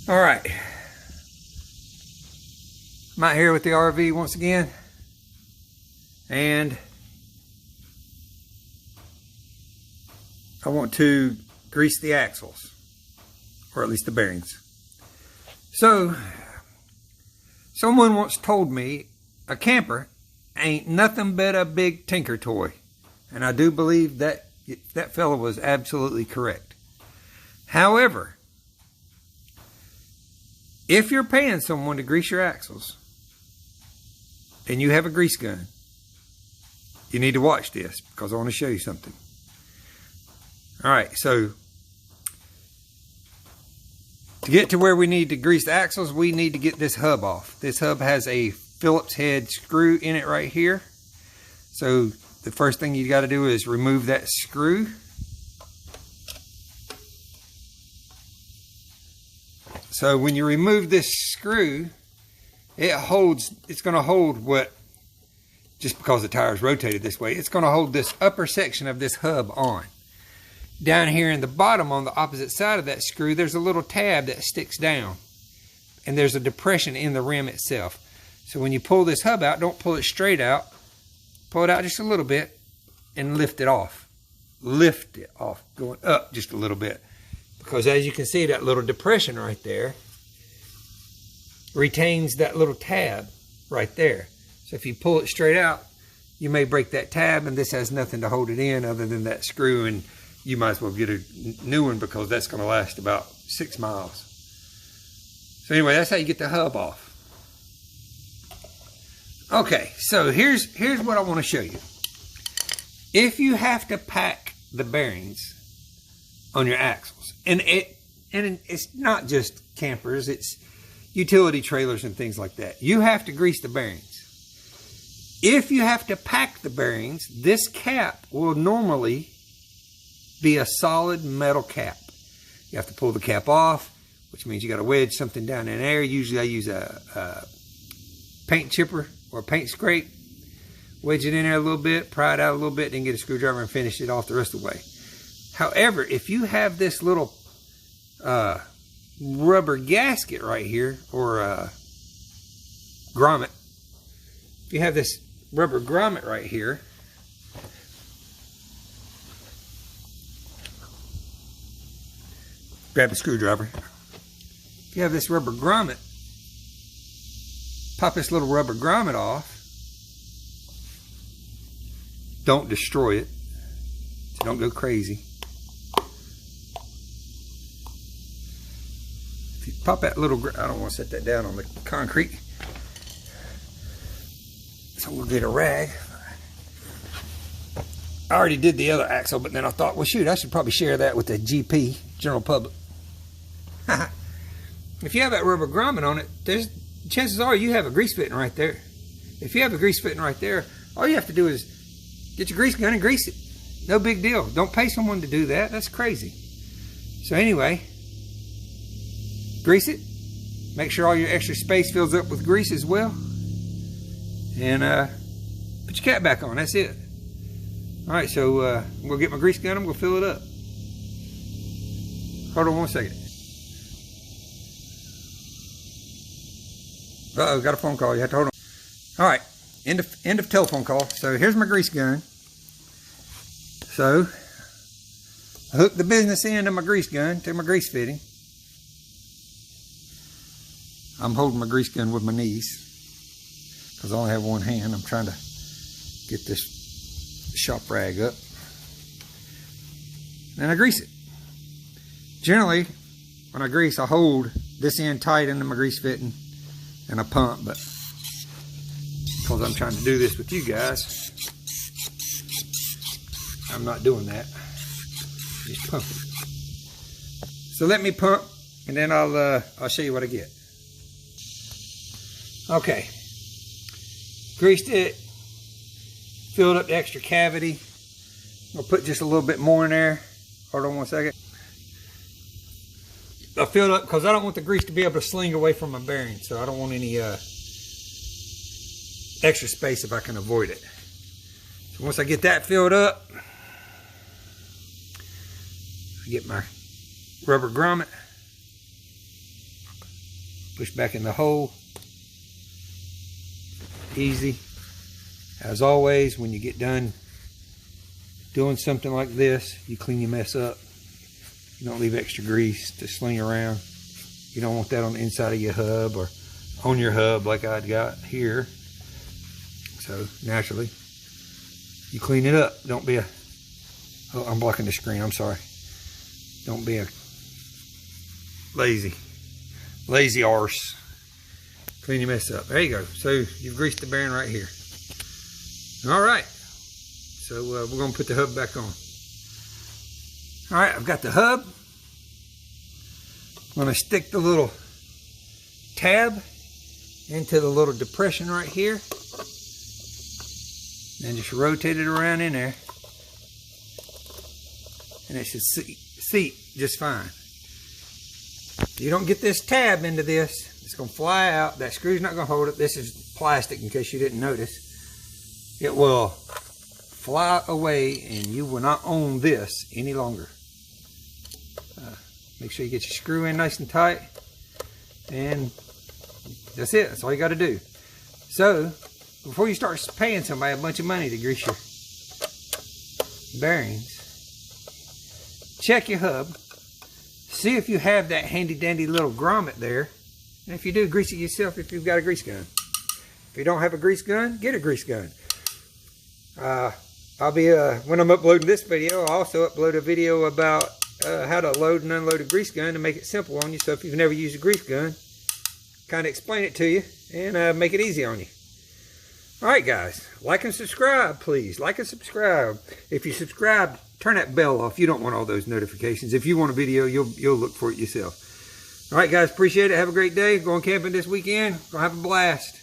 All right, I'm out here with the RV once again, and I want to grease the axles, or at least the bearings. So, someone once told me a camper ain't nothing but a big tinker toy, and I do believe that that fellow was absolutely correct. However, if you're paying someone to grease your axles and you have a grease gun, you need to watch this because I want to show you something. All right, so to get to where we need to grease the axles, we need to get this hub off. This hub has a Phillips head screw in it right here. So the first thing you got to do is remove that screw. So when you remove this screw, it's going to hold what, just because the tire is rotated this way, it's going to hold this upper section of this hub on. Down here in the bottom on the opposite side of that screw, there's a little tab that sticks down. And there's a depression in the rim itself. So when you pull this hub out, don't pull it straight out. Pull it out just a little bit and lift it off. Lift it off, going up just a little bit. Because as you can see, that little depression right there retains that little tab right there. So if you pull it straight out, you may break that tab, and this has nothing to hold it in other than that screw, and you might as well get a new one because that's going to last about 6 miles. So anyway, that's how you get the hub off. Okay, so here's what I want to show you. If you have to pack the bearings on your axles, and it's not just campers, it's utility trailers and things like that, you have to grease the bearings. If you have to pack the bearings, this cap will normally be a solid metal cap. You have to pull the cap off, which means you got to wedge something down in there. Usually I use a paint chipper or a paint scrape, wedge it in there a little bit, pry it out a little bit, then get a screwdriver and finish it off the rest of the way. However, if you have this little rubber gasket right here, or grommet, if you have this rubber grommet right here, grab a screwdriver. If you have this rubber grommet, pop this little rubber grommet off. Don't destroy it, so don't go crazy. If you pop that little, I don't want to set that down on the concrete, so we'll get a rag. I already did the other axle, but then I thought, well shoot, I should probably share that with the GP, general public. If you have that rubber grommet on it, there's chances are you have a grease fitting right there. If you have a grease fitting right there, all you have to do is get your grease gun and grease it. No big deal. Don't pay someone to do that. That's crazy. So anyway, grease it. Make sure all your extra space fills up with grease as well. And put your cap back on. That's it. All right, so I'm going to get my grease gun. I'm going to fill it up. Hold on one second. Uh-oh, got a phone call. You have to hold on. All right, end of telephone call. So here's my grease gun. So I hooked the business end of my grease gun to my grease fitting. I'm holding my grease gun with my knees because I only have one hand. I'm trying to get this shop rag up. And I grease it. Generally, when I grease, I hold this end tight into my grease fitting and I pump, but because I'm trying to do this with you guys, I'm not doing that. Just pumping. So let me pump, and then I'll show you what I get. Okay, greased it, filled up the extra cavity. I'll put just a little bit more in there. Hold on one second. I filled up because I don't want the grease to be able to sling away from my bearing, so I don't want any extra space if I can avoid it. So once I get that filled up, I get my rubber grommet, Push back in the hole. Easy. As always, when you get done doing something like this, you clean your mess up. You don't leave extra grease to sling around. You don't want that on the inside of your hub or on your hub like I'd got here. So naturally, you clean it up. Don't be a, oh, I'm blocking the screen, I'm sorry. Don't be a lazy arse. Clean your mess up. There you go. So you've greased the bearing right here. All right. So we're going to put the hub back on. All right, I've got the hub. I'm going to stick the little tab into the little depression right here. And just rotate it around in there. And it should seat just fine. If you don't get this tab into this, it's going to fly out. That screw's not going to hold it. This is plastic in case you didn't notice. It will fly away and you will not own this any longer. Make sure you get your screw in nice and tight. And that's it. That's all you got to do. So, before you start paying somebody a bunch of money to grease your bearings, check your hub. See if you have that handy dandy little grommet there. And if you do, grease it yourself if you've got a grease gun. If you don't have a grease gun, get a grease gun. I'll be, when I'm uploading this video, I'll also upload a video about how to load and unload a grease gun to make it simple on you. So if you've never used a grease gun, kind of explain it to you and make it easy on you. Alright guys, like and subscribe please. Like and subscribe. If you subscribe, turn that bell off. You don't want all those notifications. If you want a video, you'll look for it yourself. Alright guys, appreciate it. Have a great day. Going camping this weekend. Gonna have a blast.